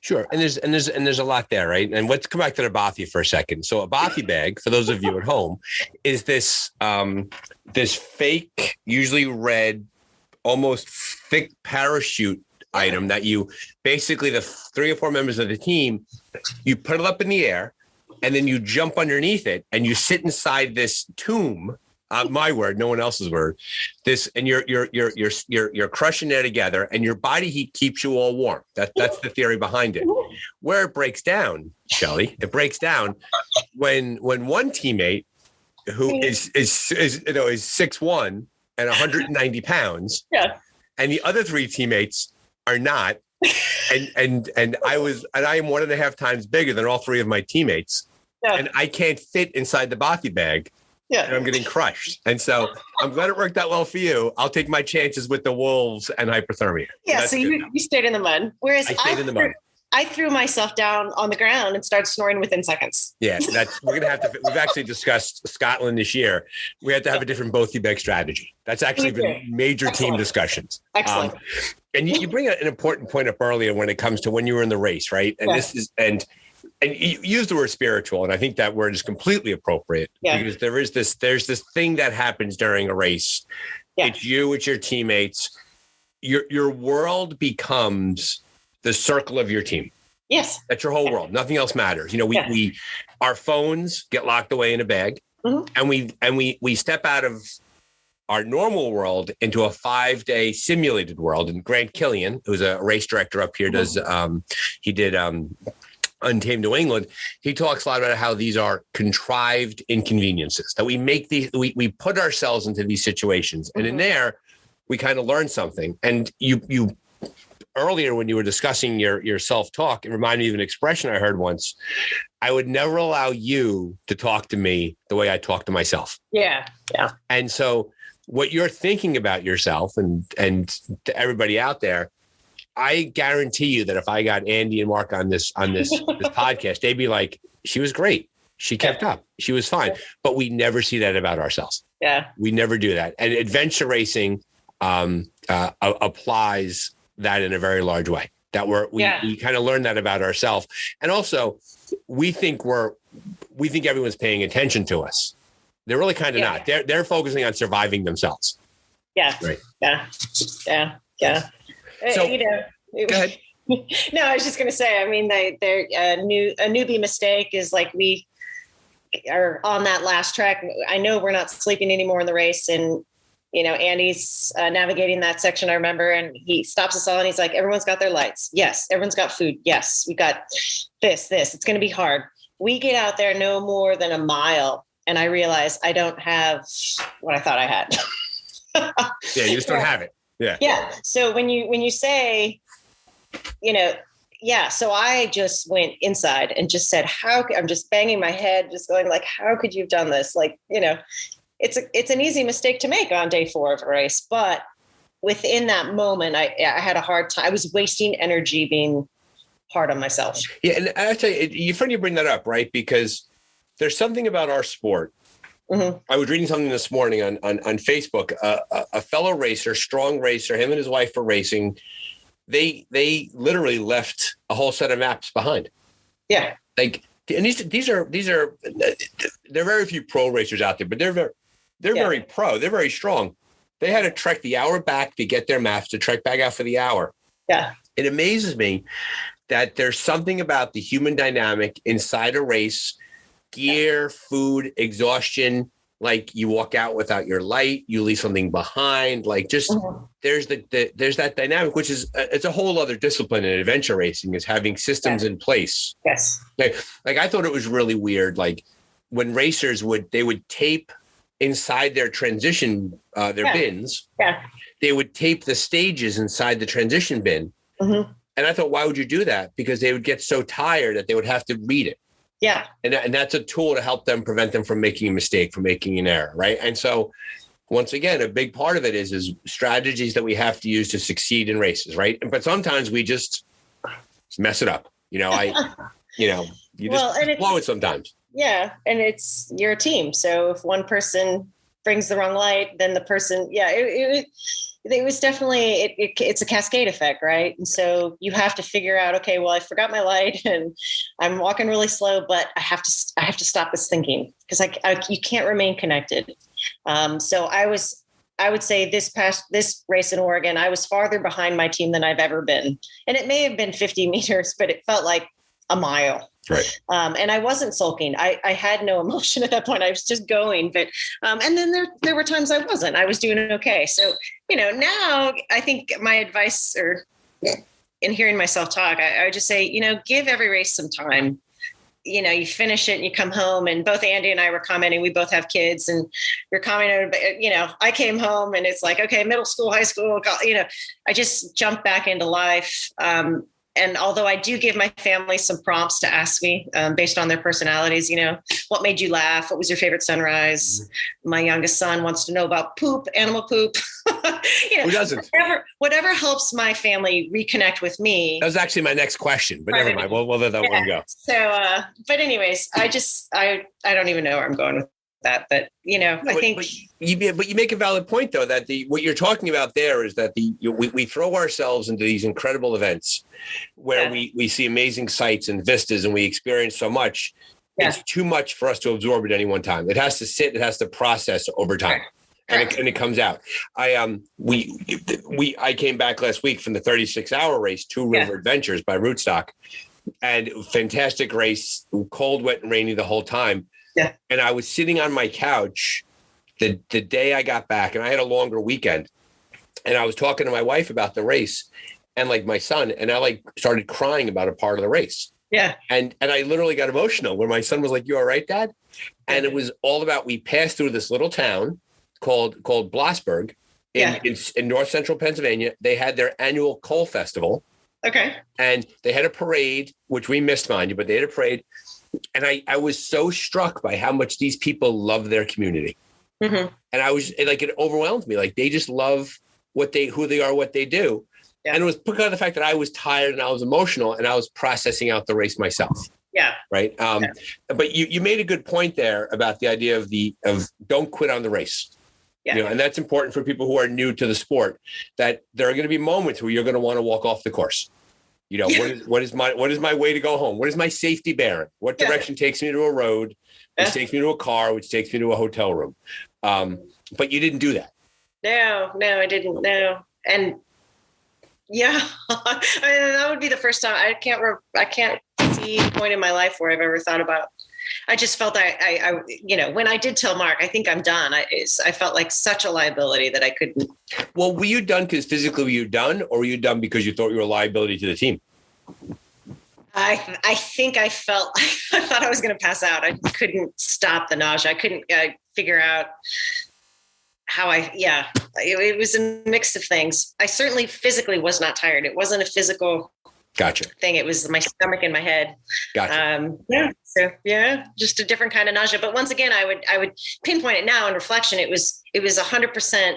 Sure. And there's a lot there, right? And let's come back to the bothy for a second. So a bothy bag, for those of you at home, is this fake, usually red, almost thick parachute item that you basically, the 3 or 4 members of the team, you put it up in the air and then you jump underneath it and you sit inside this tomb. My word, no one else's word. This, and you're crushing there together, and your body heat keeps you all warm. That's the theory behind it. Where it breaks down, Shelley, it breaks down when one teammate who is 6'1" and 190 pounds, and the other 3 teammates are not, and I am 1.5 times bigger than all 3 of my teammates, and I can't fit inside the bothy bag. Yeah, and I'm getting crushed. And so I'm glad it worked out well for you. I'll take my chances with the wolves and hypothermia. Yeah, so you stayed in the mud. Whereas I stayed in the mud. I threw myself down on the ground and started snoring within seconds. Yeah, we're gonna have to. We've actually discussed Scotland this year. We had to have a different bothy bag strategy. That's actually been major team discussions. Excellent. And you bring an important point up earlier when it comes to when you were in the race, right? And this is and you use the word spiritual, and I think that word is completely appropriate because there's this thing that happens during a race. Yeah. It's you, it's your teammates. Your world becomes the circle of your team. Yes. That's your whole world. Nothing else matters. Our phones get locked away in a bag, and we step out of our normal world into a 5-day simulated world. And Grant Killian, who's a race director up here, he did Untamed New England. He talks a lot about how these are contrived inconveniences, that we make we put ourselves into these situations. And in there, we kind of learn something. And you earlier, when you were discussing your self-talk, it reminded me of an expression I heard once. I would never allow you to talk to me the way I talk to myself. Yeah. Yeah. And so what you're thinking about yourself and to everybody out there, I guarantee you that if I got Andy and Mark on this podcast, they'd be like, she was great. She kept up. She was fine. But we never see that about ourselves. Yeah. We never do that. And adventure racing applies that in a very large way. That we kind of learn that about ourselves. And also we think everyone's paying attention to us. They're really kind of not. They're focusing on surviving themselves. Yeah. Right. Yeah. Yeah. Yeah. So, go ahead. No, I was just going to say, I mean, a newbie mistake is like we are on that last track. I know we're not sleeping anymore in the race, and Andy's navigating that section. I remember, and he stops us all, and he's like, "Everyone's got their lights. Yes, everyone's got food. Yes, we got this. It's going to be hard." We get out there no more than a mile, and I realize I don't have what I thought I had. Yeah, you just don't have it. Yeah. Yeah. So when you say Yeah. So I just went inside and just said, I'm just banging my head, just going like, how could you have done this? Like, it's an easy mistake to make on day 4 of a race, but within that moment, I had a hard time. I was wasting energy being hard on myself. Yeah. And I tell you, funny you bring that up, right? Because there's something about our sport. Mm-hmm. I was reading something this morning on Facebook, a fellow racer, strong racer, him and his wife were racing. They literally left a whole set of maps behind. Yeah. Like, and these are, there are very few pro racers out there, but they're very pro. They're very strong. They had to trek the hour back to get their maps, to trek back out for the hour. Yeah. It amazes me that there's something about the human dynamic inside a race, gear, food, exhaustion. Like, you walk out without your light, you leave something behind. Like, just there's that dynamic, which is it's a whole other discipline in adventure racing, is having systems in place. Yes. Like I thought it was really weird. Like, when racers would tape inside their transition, their bins. Yeah. They would tape the stages inside the transition bin. Mm-hmm. And I thought, why would you do that? Because they would get so tired that they would have to read it. Yeah. And that's a tool to help them, prevent them from making a mistake, from making an error. Right. And so, once again, a big part of it is strategies that we have to use to succeed in races. Right. But sometimes we just mess it up. You just blow it sometimes. Yeah. And you're a team. So if one person brings the wrong light, then the person, it was definitely, it's a cascade effect, right? And so you have to figure out, okay, well, I forgot my light and I'm walking really slow, but I have to stop this thinking, because you can't remain connected. So I would say this race in Oregon, I was farther behind my team than I've ever been. And it may have been 50 meters, but it felt like a mile. Right. And I wasn't sulking. I had no emotion at that point. I was just going. But and then there were times I wasn't. I was doing okay. So, now I think my advice, or in hearing myself talk, I would just say, give every race some time. You finish it and you come home, and both Andy and I were commenting, we both have kids, and you're commenting, I came home and it's like, okay, middle school, high school, I just jumped back into life. And although I do give my family some prompts to ask me based on their personalities, what made you laugh? What was your favorite sunrise? Mm-hmm. My youngest son wants to know about poop, animal poop. Who doesn't? Whatever helps my family reconnect with me. That was actually my next question, but never mind. We'll let that one go. So, but anyways, I don't even know where I'm going with that, but I think. But you make a valid point, though, that what you're talking about there is that we throw ourselves into these incredible events where we see amazing sights and vistas, and we experience so much. Yeah. It's too much for us to absorb at any one time. It has to sit. It has to process over time. Right. And it comes out. I came back last week from the 36-hour race, Two River Adventures by Rootstock, and fantastic race, cold, wet, and rainy the whole time. Yeah. And I was sitting on my couch the day I got back, and I had a longer weekend, and I was talking to my wife about the race and like my son, and I started crying about a part of the race. Yeah. And I literally got emotional where my son was like, "You all right, Dad?" And it was all about, we passed through this little town called Blossburg in north central Pennsylvania. They had their annual coal festival. Okay. And they had a parade, which we missed, mind you, but they had a parade. And I was so struck by how much these people love their community. Mm-hmm. And I was like, it overwhelmed me. Like, they just love who they are, what they do. Yeah. And it was because of the fact that I was tired and I was emotional and I was processing out the race myself. Yeah. Right. But you made a good point there about the idea of don't quit on the race. Yeah. And that's important for people who are new to the sport, that there are going to be moments where you're going to want to walk off the course. What is my way to go home? What is my safety bearing? What direction takes me to a road, which takes me to a car, which takes me to a hotel room? But you didn't do that. No, I didn't. No. And that would be the first time. I can't see a point in my life where I've ever thought about. I just felt I when I did tell Mark, I think I'm done. I felt like such a liability that I couldn't. Well, were you done because physically were you done, or were you done because you thought you were a liability to the team? I think I thought I was going to pass out. I couldn't stop the nausea. I couldn't figure out how it was a mix of things. I certainly physically was not tired. It wasn't a physical Gotcha. thing. It was my stomach and my head. Gotcha. Just a different kind of nausea. But once again, I would pinpoint it now in reflection. It was 100%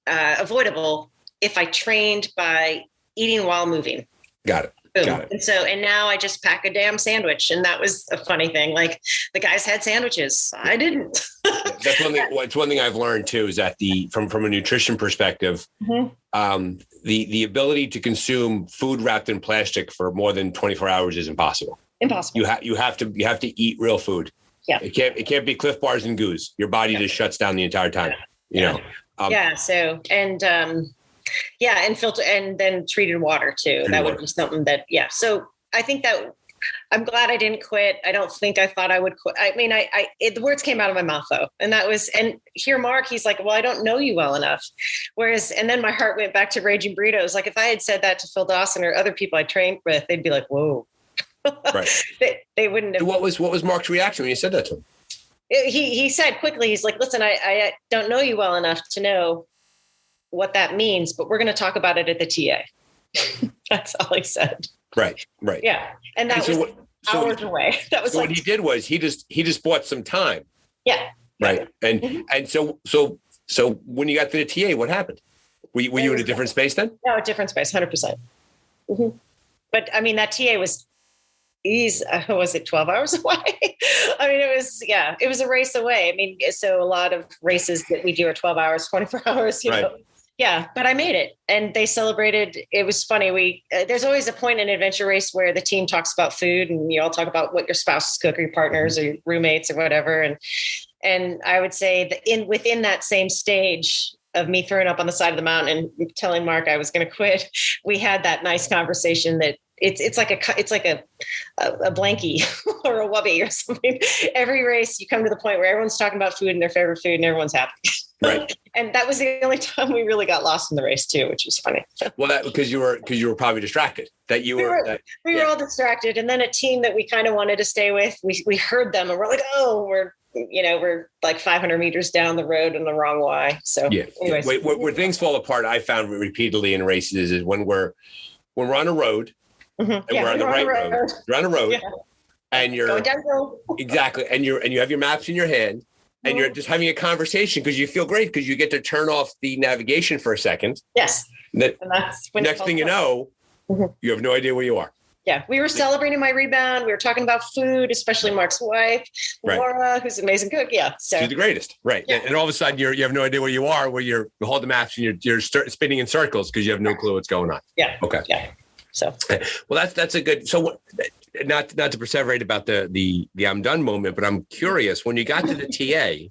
avoidable if I trained by eating while moving. Got it. Boom. Got it. And now I just pack a damn sandwich. And that was a funny thing. Like the guys had sandwiches. I didn't. That's one thing. It's one thing I've learned too, is that from a nutrition perspective, the ability to consume food wrapped in plastic for more than 24 hours is impossible. Impossible. You have to eat real food. Yeah. It can't be Cliff Bars and goos. Your body just shuts down the entire time. You know. So and filter and then treated water too. That would be something that, So I think that I'm glad I didn't quit. I don't think I thought I would quit. I mean, the words came out of my mouth though. And here, Mark, he's like, well, I don't know you well enough. And then my heart went back to Raging Burritos. Like if I had said that to Phil Dawson or other people I trained with, they'd be like, whoa. Right. they wouldn't have. What was Mark's reaction when you said that to him? He said quickly, he's like, listen, I don't know you well enough to know what that means, but we're going to talk about it at the TA. That's all he said. Right. Yeah. And that was hours away. That was what he did was he just bought some time. Yeah. Right. And so when you got to the TA, what happened? Were you in a different space then? No, a different space, 100%. But I mean, that TA was, was it 12 hours away? I mean, it was a race away. I mean, so a lot of races that we do are 12 hours, 24 hours, you know. Yeah, but I made it and they celebrated. It was funny. There's always a point in an adventure race where the team talks about food and you all talk about what your spouses cook or your partners or your roommates or whatever. And I would say that within that same stage of me throwing up on the side of the mountain and telling Mark I was going to quit, we had that nice conversation that it's like a blankie or a wubby or something. Every race you come to the point where everyone's talking about food and their favorite food and everyone's happy. Right. And that was the only time we really got lost in the race too, which was funny. Well, because you were probably distracted. We were all distracted. And then a team that we kind of wanted to stay with, we heard them and we're like, oh, we're like 500 meters down the road in the wrong way. So anyways. Where things fall apart, I found repeatedly in races is when we're on a road and we're on the right road. You're on a road and you're going downhill. Exactly. And you have your maps in your hand. And you're just having a conversation because you feel great because you get to turn off the navigation for a second. Yes. And that's when next thing you know, you have no idea where you are. Yeah. We were celebrating my rebound. We were talking about food, especially Mark's wife, Laura, who's an amazing cook. Yeah. So she's the greatest. Right. Yeah. And all of a sudden you have no idea where you are, where you hold the maps and you're spinning in circles because you have no clue what's going on. Yeah. Okay. Yeah. So, well, that's a good, so not to perseverate about the I'm done moment, but I'm curious, when you got to the TA,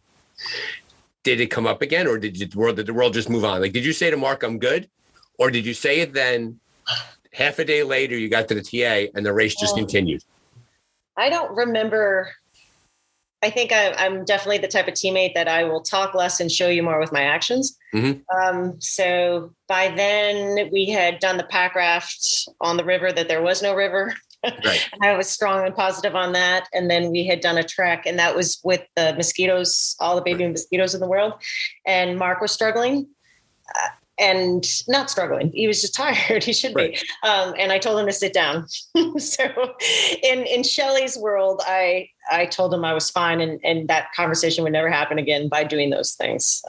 did it come up again or did the world just move on? Like, did you say to Mark, I'm good? Or did you say it then half a day later, you got to the TA and the race just continued? I don't remember. I think I'm definitely the type of teammate that I will talk less and show you more with my actions. So by then we had done the pack raft on the river that there was no river. Right. I was strong and positive on that. And then we had done a trek and that was with the mosquitoes, all the baby mosquitoes in the world. And Mark was struggling. And not struggling. He was just tired. He should be. And I told him to sit down. So in Shelley's world, I told him I was fine and that conversation would never happen again by doing those things.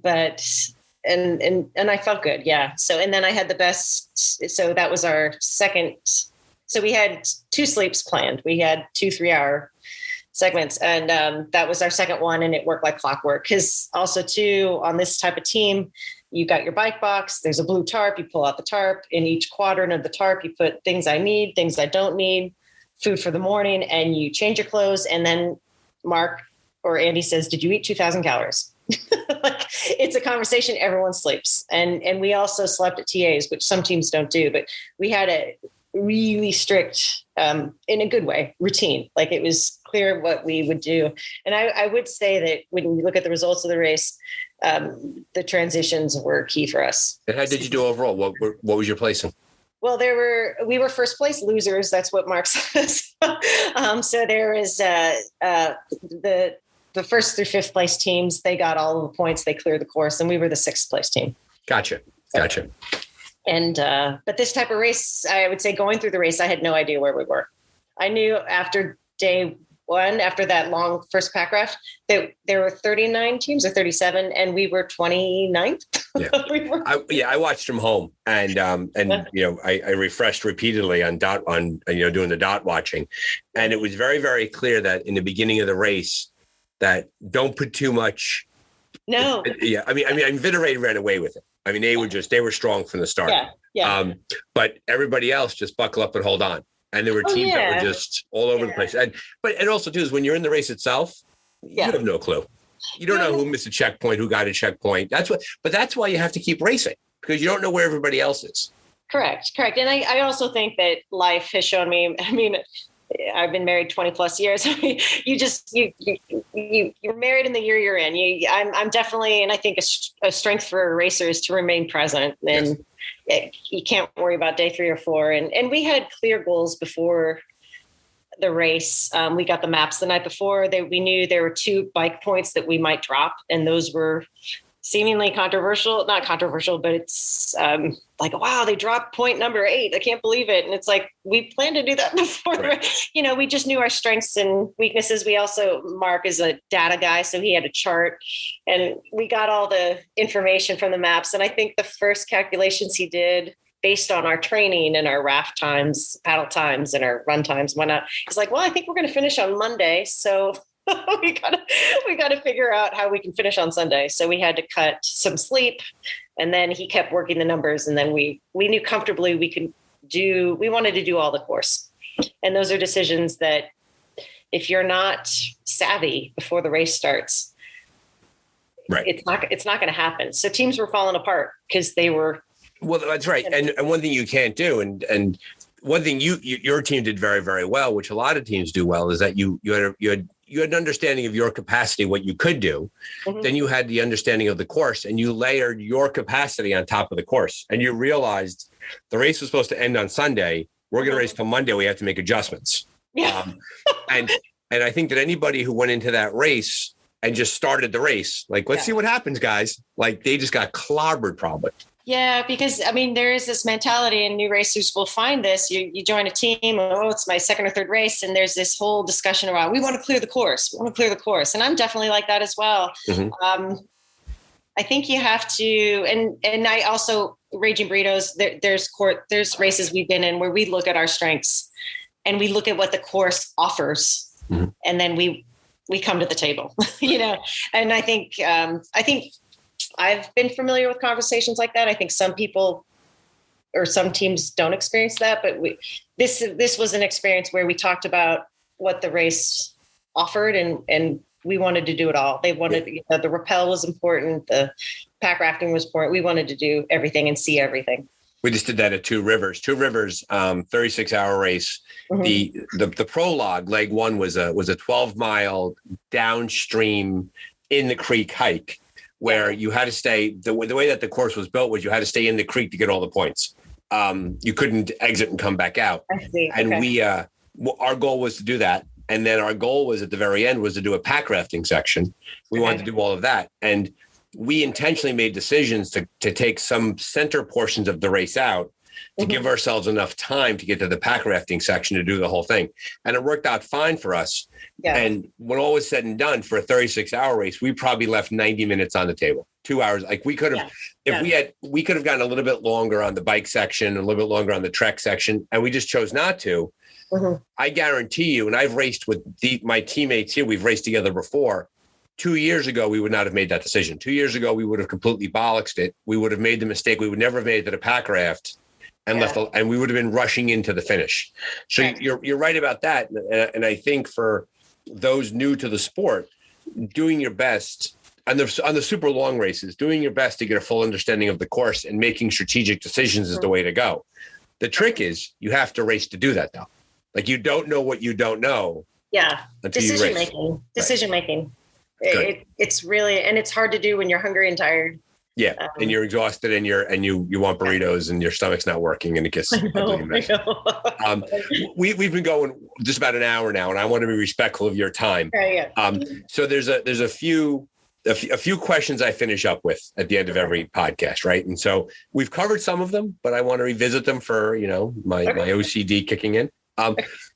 But I felt good. Yeah. So, and then I had the best. So that was our second. So we had 2 sleeps planned. We had 2 3-hour segments. And that was our second one. And it worked like clockwork. Because also too, on this type of team, you got your bike box. There's a blue tarp. You pull out the tarp. In each quadrant of the tarp, you put things I need, things I don't need, food for the morning, and you change your clothes. And then Mark or Andy says, did you eat 2,000 calories? Like, it's a conversation. Everyone sleeps. And we also slept at TAs, which some teams don't do. But we had a really strict, in a good way, routine. Like, it was clear what we would do. And I would say that when you look at the results of the race, the transitions were key for us. And how did you do overall? What was your placing? Well, we were first place losers. That's what Mark says. So there was the first through fifth place teams. They got all of the points. They cleared the course, and we were the 6th place team. Gotcha. And, but this type of race, I would say going through the race, I had no idea where we were. I knew after day one, after that long first pack raft, that there were 39 teams or 37, and we were 29th. Yeah. I watched from home, and I refreshed repeatedly on doing the dot watching, and it was very, very clear that in the beginning of the race that don't put too much. No. Yeah. I mean, Vittorate ran away with it. I mean, they were strong from the start. Yeah. But everybody else just buckle up and hold on. And there were teams that were just all over the place. And also too is when you're in the race itself, you have no clue. You don't know who missed a checkpoint, who got a checkpoint. That's why you have to keep racing, because you don't know where everybody else is. Correct. And I also think that life has shown me, I mean, I've been married 20 plus years. You're married in the year you're in. I'm definitely, and I think a strength for a racer is to remain present, and you can't worry about day 3 or 4. And we had clear goals before the race. We got the maps the night before. We knew there were 2 bike points that we might drop, and those were seemingly not controversial, but it's like, wow, they dropped point number 8. I can't believe it. And it's like, we planned to do that before. Right. We just knew our strengths and weaknesses. We also, Mark is a data guy, so he had a chart, and we got all the information from the maps. And I think the first calculations he did based on our training and our raft times, paddle times, and our run times, whatnot, he's like, well, I think we're going to finish on Monday. So we gotta figure out how we can finish on Sunday. So we had to cut some sleep, and then he kept working the numbers, and then we knew comfortably we wanted to do all the course. And those are decisions that if you're not savvy before the race starts, right, it's not going to happen. So teams were falling apart because they were. Well, that's right. And one thing you can't do, and one thing your team did very, very well, which a lot of teams do well, is that you had an understanding of your capacity, what you could do. Mm-hmm. Then you had the understanding of the course, and you layered your capacity on top of the course. And you realized the race was supposed to end on Sunday. We're going to race till Monday. We have to make adjustments. Yeah. And I think that anybody who went into that race and just started the race, like, let's see what happens, guys. Like, they just got clobbered probably. Yeah, because I mean, there is this mentality, and new racers will find this. You join a team, it's my second or third race, and there's this whole discussion around, we want to clear the course. And I'm definitely like that as well. Mm-hmm. I think you have to, and I also, Raging Burritos, there's races we've been in where we look at our strengths and we look at what the course offers, mm-hmm. and then we come to the table, and I think I've been familiar with conversations like that. I think some people or some teams don't experience that, but this was an experience where we talked about what the race offered, and we wanted to do it all. They wanted the rappel was important, the pack rafting was important. We wanted to do everything and see everything. We just did that at Two Rivers, 36-hour race. Mm-hmm. The prologue, leg 1 was a 12-mile downstream in the creek hike, where you had to stay, the way that the course was built was you had to stay in the creek to get all the points. You couldn't exit and come back out. I see. And okay. Our goal was to do that. And then our goal was at the very end was to do a pack rafting section. We wanted to do all of that. And we intentionally made decisions to take some center portions of the race out to mm-hmm. give ourselves enough time to get to the pack rafting section to do the whole thing. And it worked out fine for us. Yeah. And when all was said and done, for a 36-hour race, we probably left 90 minutes on the table, 2 hours. Like we could have, we could have gotten a little bit longer on the bike section, a little bit longer on the trek section, and we just chose not to. Mm-hmm. I guarantee you, and I've raced with my teammates here, we've raced together before. 2 years ago, we would not have made that decision. 2 years ago, we would have completely bollocksed it. We would have made the mistake. We would never have made it to the pack raft and and we would have been rushing into the finish. So you're right about that. And I think for those new to the sport, doing your best on the super long races, doing your best to get a full understanding of the course and making strategic decisions is the way to go. The trick is you have to race to do that, though. Like, you don't know what you don't know. Yeah. Decision making. It's really, and it's hard to do when you're hungry and tired. Yeah. And you're exhausted and you want burritos and your stomach's not working and it gets ugly and messy. We've been going just about an hour now, and I want to be respectful of your time. Yeah. So there's a few a few questions I finish up with at the end of every podcast, right? And so we've covered some of them, but I want to revisit them for, my OCD kicking in.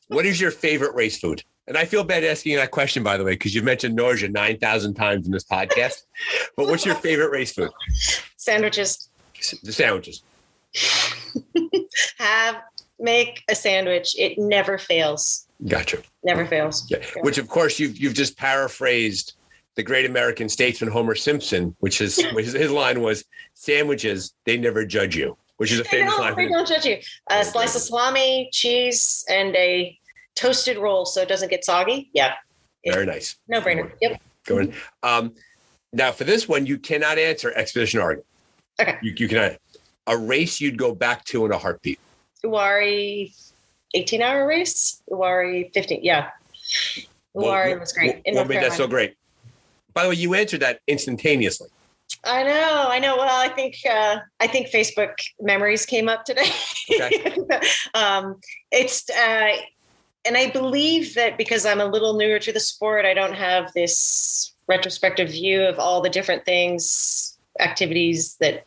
What is your favorite race food? And I feel bad asking you that question, by the way, because you've mentioned nausea 9,000 times in this podcast. But what's your favorite race food? Sandwiches. The sandwiches. Make a sandwich. It never fails. Gotcha. Never fails. Yeah. Which, of course, you've just paraphrased the great American statesman Homer Simpson, which his line was, "Sandwiches, they never judge you," which is a famous line. They don't judge you. A slice of salami, cheese, and a toasted roll so it doesn't get soggy. Yeah. Very nice. No brainer. Yep. Go in. Now, for this one, you cannot answer Expedition Oregon. Okay. You cannot. A race you'd go back to in a heartbeat. Uwari 18-hour race. Uwari 15. Yeah. Uwari was great. What made that so great? By the way, you answered that instantaneously. I know. Well, I think Facebook memories came up today. Okay. And I believe that because I'm a little newer to the sport, I don't have this retrospective view of all the different things, activities that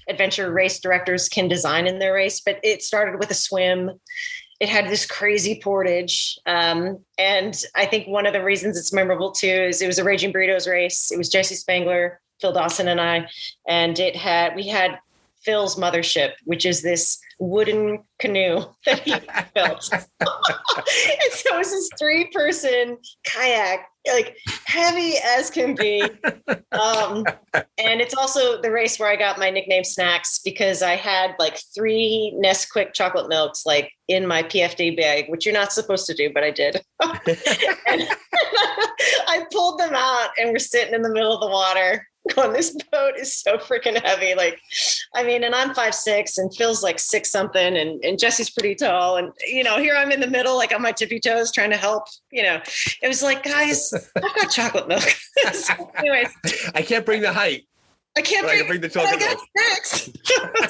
adventure race directors can design in their race. But it started with a swim. It had this crazy portage. And I think one of the reasons it's memorable too is it was a Raging Burritos race. It was Jesse Spangler, Phil Dawson, and I. And we had Phil's mothership, which is this wooden canoe that he built. And so it was this 3-person kayak, like heavy as can be. And it's also the race where I got my nickname Snacks because I had like 3 Nesquik chocolate milks like in my PFD bag, which you're not supposed to do, but I did. And I pulled them out and we're sitting in the middle of the water going, this boat is so freaking heavy. And I'm 5'6" and Phil's like 6 something and Jesse's pretty tall. And, here I'm in the middle, like on my tippy toes trying to help, it was like, guys, I've got chocolate milk. So anyways. I can't bring the height. I can't bring the chocolate milk.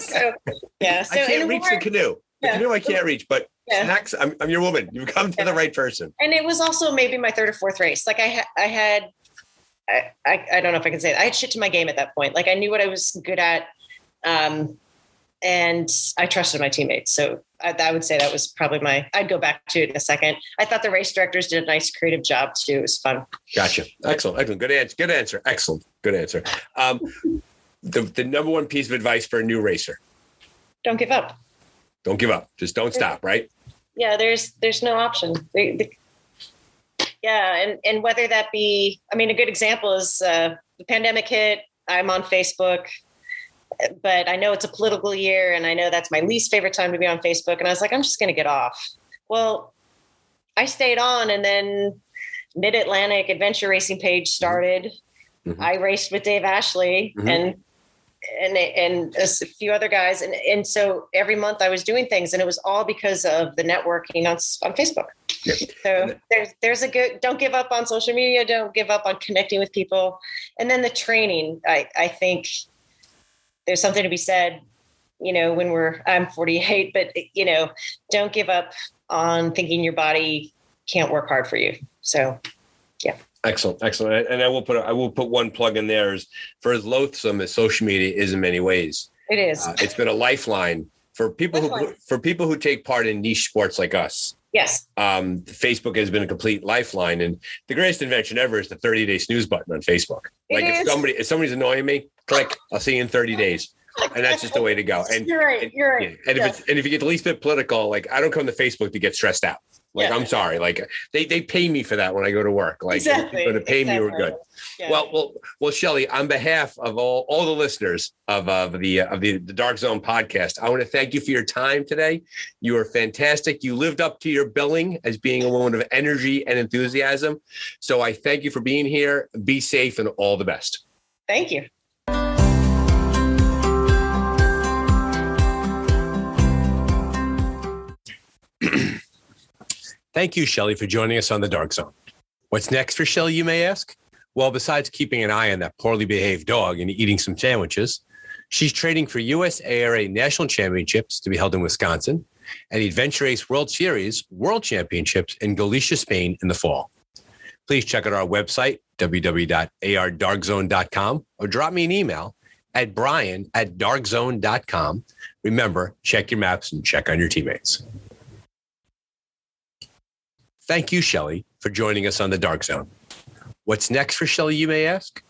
So, yeah. So I can't reach the canoe. The canoe I can't reach, but Snacks, I'm your woman. You've come to the right person. And it was also maybe my 3rd or 4th race. Like I don't know if I can say it. I had shit to my game at that point. Like I knew what I was good at. And I trusted my teammates. So I would say that was probably I'd go back to it in a second. I thought the race directors did a nice creative job too. It was fun. Gotcha. Excellent. Good answer. Excellent. Good answer. The number one piece of advice for a new racer. Don't give up. Don't give up. Just don't stop. Right. Yeah. There's no option. Yeah. And whether that be, a good example is the pandemic hit. I'm on Facebook, but I know it's a political year and I know that's my least favorite time to be on Facebook. And I was like, I'm just going to get off. Well, I stayed on and then Mid-Atlantic Adventure Racing page started. Mm-hmm. I raced with Dave Ashley and a few other guys. And so every month I was doing things and it was all because of the networking on Facebook. Yep. So there's a good, don't give up on social media. Don't give up on connecting with people. And then the training, I think there's something to be said, when I'm 48, but don't give up on thinking your body can't work hard for you. So, yeah. Excellent. And I will put one plug in there is for as loathsome as social media is in many ways. It is. It's been a lifeline for people who take part in niche sports like us. Yes. Facebook has been a complete lifeline, and the greatest invention ever is the 30-day snooze button on Facebook. If somebody's annoying me, click. I'll see you in 30 days. And that's just the way to go. And you're right. Yeah. And if you get the least bit political, like I don't come to Facebook to get stressed out. Like, I'm sorry. Like they pay me for that when I go to work. Like exactly. If you're going to pay me, we're good. Yeah. Well, Shelley, on behalf of all the listeners of the Dark Zone podcast, I want to thank you for your time today. You are fantastic. You lived up to your billing as being a woman of energy and enthusiasm. So I thank you for being here. Be safe and all the best. Thank you. Thank you, Shelley, for joining us on the Dark Zone. What's next for Shelley, you may ask? Well, besides keeping an eye on that poorly behaved dog and eating some sandwiches, she's training for USARA National Championships to be held in Wisconsin and the Adventure Race World Series World Championships in Galicia, Spain in the fall. Please check out our website, www.ardarkzone.com, or drop me an email at brian@darkzone.com. Remember, check your maps and check on your teammates. Thank you, Shelley, for joining us on the Dark Zone. What's next for Shelley, you may ask?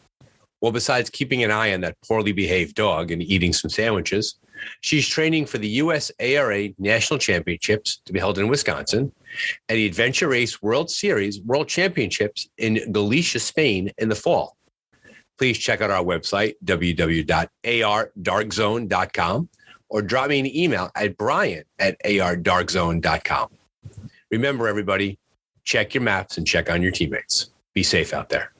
Well, besides keeping an eye on that poorly behaved dog and eating some sandwiches, she's training for the U.S. ARA National Championships to be held in Wisconsin and the Adventure Race World Series World Championships in Galicia, Spain in the fall. Please check out our website, www.ardarkzone.com, or drop me an email at brian@ardarkzone.com. Remember, everybody, check your maps and check on your teammates. Be safe out there.